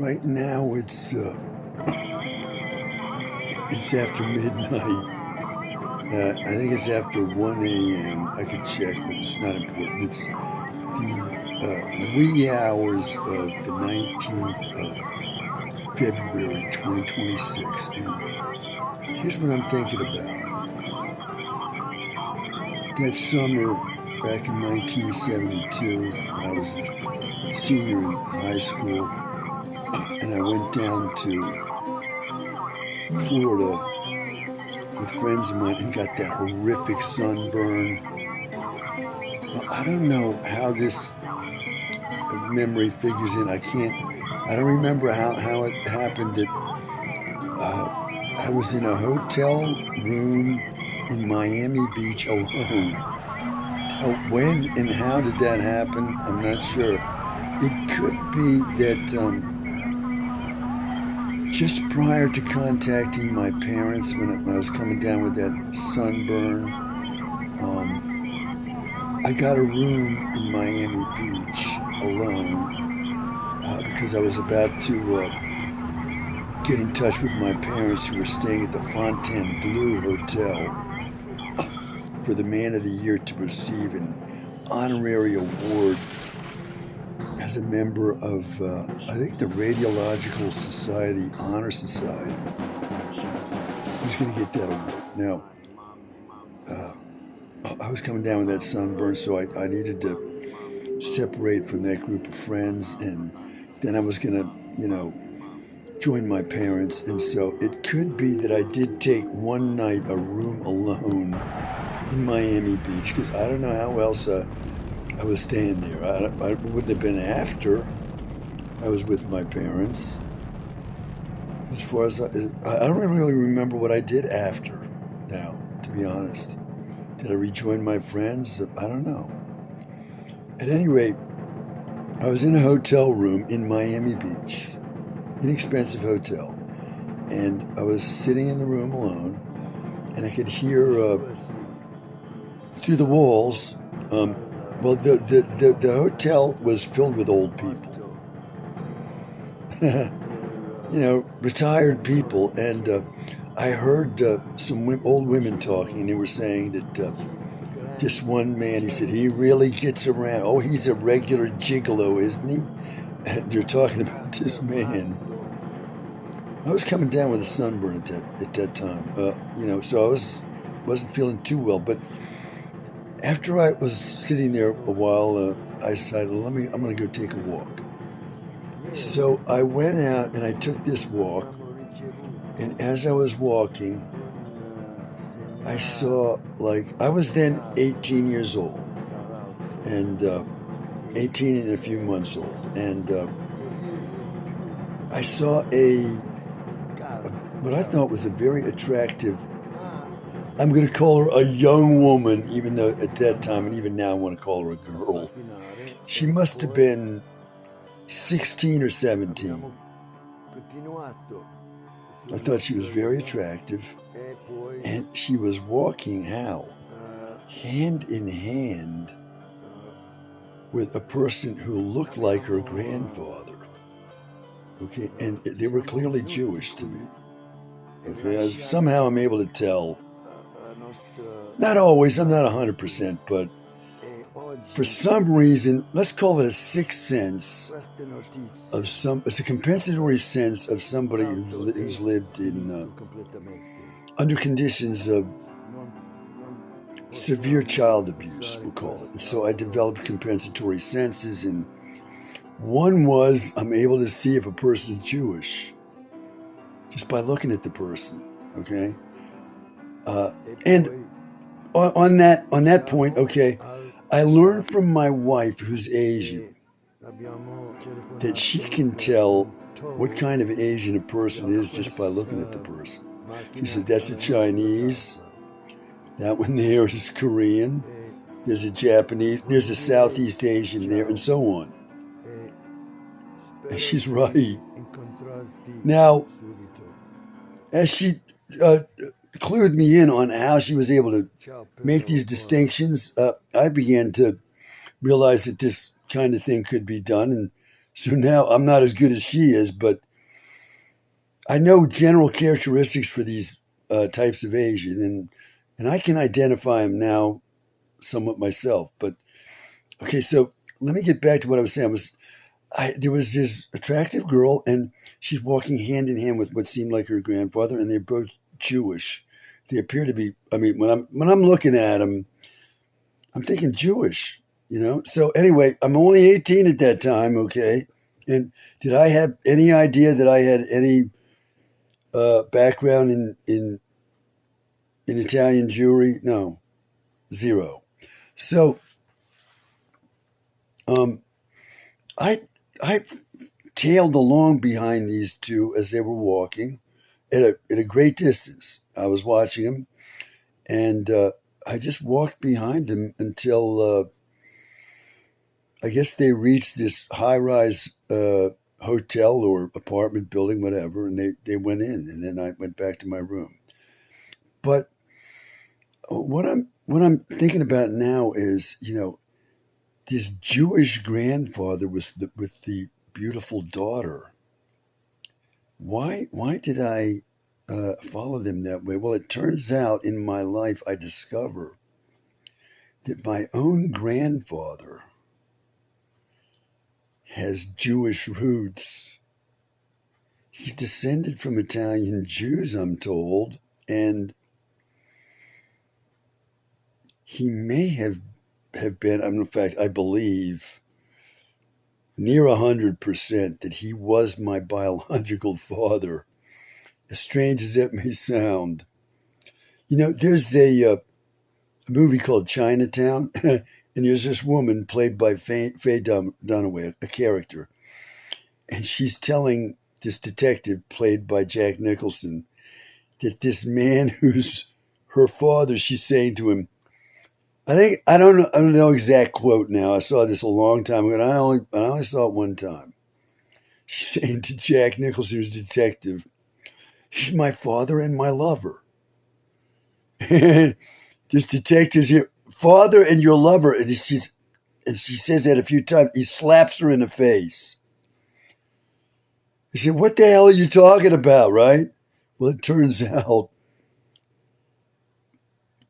Right now it's after midnight. I think it's after 1 a.m. I could check, but it's not important. It's the wee hours of the 19th of February 2026. And here's what I'm thinking about. That summer back in 1972, when I was a senior in high school, and I went down to Florida with friends of mine and got that horrific sunburn. Well, I don't know how this memory figures in. I don't remember how it happened that I was in a hotel room in Miami Beach alone. When and how did that happen? I'm not sure. It could be that just prior to contacting my parents when I was coming down with that sunburn, I got a room in Miami Beach alone because I was about to get in touch with my parents who were staying at the Fontainebleau Hotel for the Man of the Year to receive an honorary award as a member of, I think, the Radiological Society Honor Society. Who's going to get that award? Now, I was coming down with that sunburn, so I needed to separate from that group of friends, and then I was going to, join my parents. And so it could be that I did take one night a room alone in Miami Beach, because I don't know how else I was staying there. I wouldn't have been after I was with my parents. As far as I don't really remember what I did after now, to be honest. Did I rejoin my friends? I don't know. At any rate, I was in a hotel room in Miami Beach, inexpensive hotel, and I was sitting in the room alone, and I could hear through the walls. Well, the hotel was filled with old people, retired people, and I heard some old women talking. They were saying that this one man, he said, he really gets around. Oh, he's a regular gigolo, isn't he? And they're talking about this man. I was coming down with a sunburn at that time, so I wasn't feeling too well. But after I was sitting there a while, I decided, I'm going to go take a walk. So I went out and I took this walk. And as I was walking, I saw, I was then 18 years old, and 18 and a few months old. And I saw what I thought was a very attractive, I'm going to call her a young woman, even though at that time, and even now I want to call her a girl. She must have been 16 or 17. I thought she was very attractive, and she was walking how? Hand in hand with a person who looked like her grandfather. Okay, and they were clearly Jewish to me. Okay, somehow I'm able to tell. Not always, I'm not 100%, but for some reason, let's call it a sixth sense of it's a compensatory sense of somebody who's lived in under conditions of severe child abuse, we'll call it. And so I developed compensatory senses, and one was I'm able to see if a person's Jewish just by looking at the person, okay? And on that point, okay, I learned from my wife, who's Asian, that she can tell what kind of Asian a person is just by looking at the person. She said, that's a Chinese, that one there is Korean, there's a Japanese, there's a Southeast Asian there, and so on. And she's right. Now, as she clued me in on how she was able to make these distinctions, I began to realize that this kind of thing could be done. And So now I'm not as good as she is, but I know general characteristics for these types of Asian, and I can identify them now somewhat myself. But okay, so let me get back to what I was saying. There was this attractive girl, and she's walking hand in hand with what seemed like her grandfather, and they're both Jewish. They appear to be. I mean, when I'm looking at them, I'm thinking Jewish. So anyway, I'm only 18 at that time. Okay, and did I have any idea that I had any background in Italian Jewry? No, zero. So um, I I tailed along behind these two as they were walking at a great distance. I was watching them, and I just walked behind them until I guess they reached this high-rise hotel or apartment building, whatever, and they went in, and then I went back to my room. But what I'm thinking about now is, this Jewish grandfather with the beautiful daughter. Why did I follow them that way? Well, it turns out in my life I discover that my own grandfather has Jewish roots. He's descended from Italian Jews, I'm told, and he may have been. In fact, I believe near 100% that he was my biological father. As strange as that may sound, there's a movie called Chinatown, and there's this woman played by Faye Dunaway, a character, and she's telling this detective played by Jack Nicholson that this man who's her father, she's saying to him, I don't know exact quote now. I saw this a long time ago, and I only saw it one time. She's saying to Jack Nicholson, who's a detective, he's my father and my lover. This detective's here, father and your lover, and she says that a few times. He slaps her in the face. He said, "What the hell are you talking about?" Right? Well, it turns out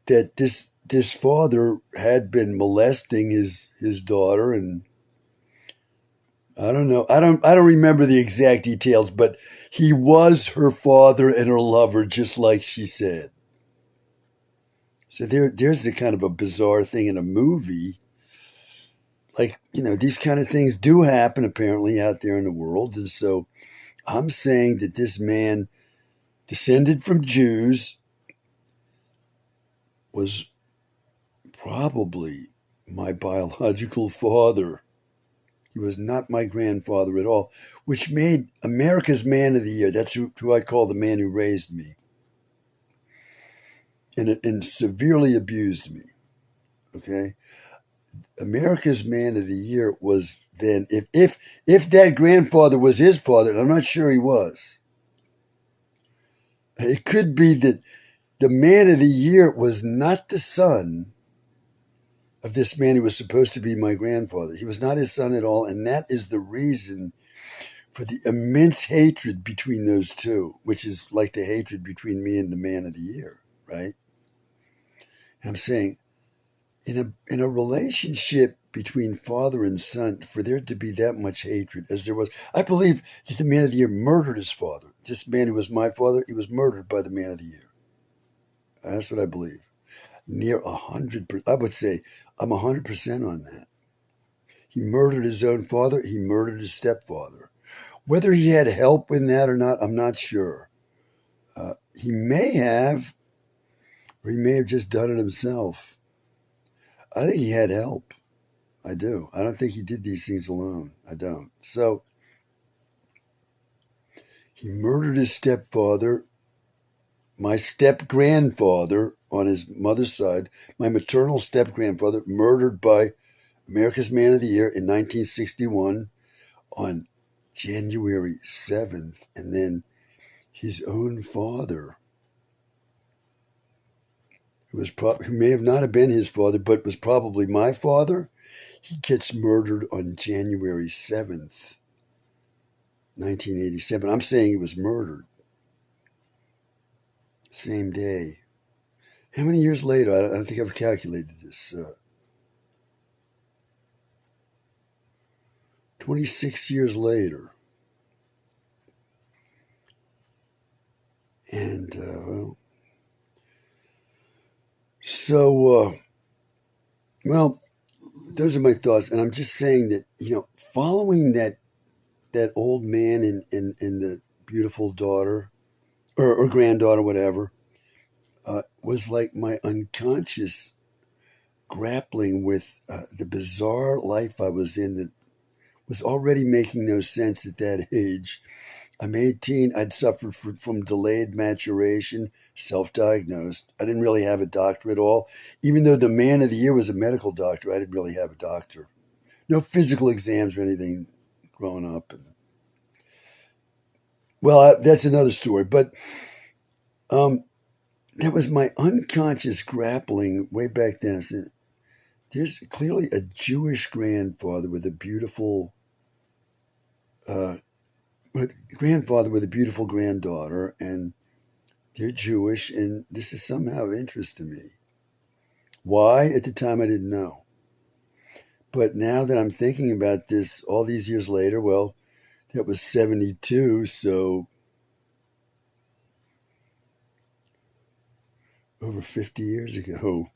that this father had been molesting his daughter, and I don't know. I don't remember the exact details, but he was her father and her lover, just like she said. So there's a kind of a bizarre thing in a movie. Like, these kind of things do happen apparently out there in the world. And so I'm saying that this man descended from Jews was probably my biological father. He was not my grandfather at all, which made America's Man of the Year. That's who I call the man who raised me and severely abused me. Okay? America's Man of the Year was then, if that grandfather was his father, and I'm not sure he was, it could be that the Man of the Year was not the son of this man who was supposed to be my grandfather. He was not his son at all, and that is the reason for the immense hatred between those two, which is like the hatred between me and the Man of the Year, right? And I'm saying, in a relationship between father and son, for there to be that much hatred as there was, I believe that the Man of the Year murdered his father. This man who was my father, he was murdered by the Man of the Year. That's what I believe. Near 100%, I would say I'm 100% on that. He murdered his own father. He murdered his stepfather. Whether he had help in that or not, I'm not sure. He may have, or he may have just done it himself. I think he had help. I do. I don't think he did these things alone. I don't. So he murdered his stepfather, my step grandfather on his mother's side, my maternal step grandfather, murdered by America's Man of the Year in 1961 on January 7th. And then his own father, who may have not have been his father, but was probably my father, he gets murdered on January 7th. 1987. I'm saying he was murdered same day. How many years later? I don't think I've calculated this. 26 years later. And, so, well, those are my thoughts. And I'm just saying that, following that old man and the beautiful daughter or granddaughter, whatever, was like my unconscious grappling with the bizarre life I was in that was already making no sense at that age. I'm 18. I'd suffered from delayed maturation, self diagnosed. I didn't really have a doctor at all. Even though the man of the year was a medical doctor, I didn't really have a doctor. No physical exams or anything growing up. Well, that's another story. But um, that was my unconscious grappling way back then. I said, there's clearly a Jewish grandfather with a beautiful uh, grandfather with a beautiful granddaughter, and they're Jewish, and this is somehow of interest to me. Why? At the time, I didn't know. But now that I'm thinking about this all these years later, well, that was 72, so over 50 years ago.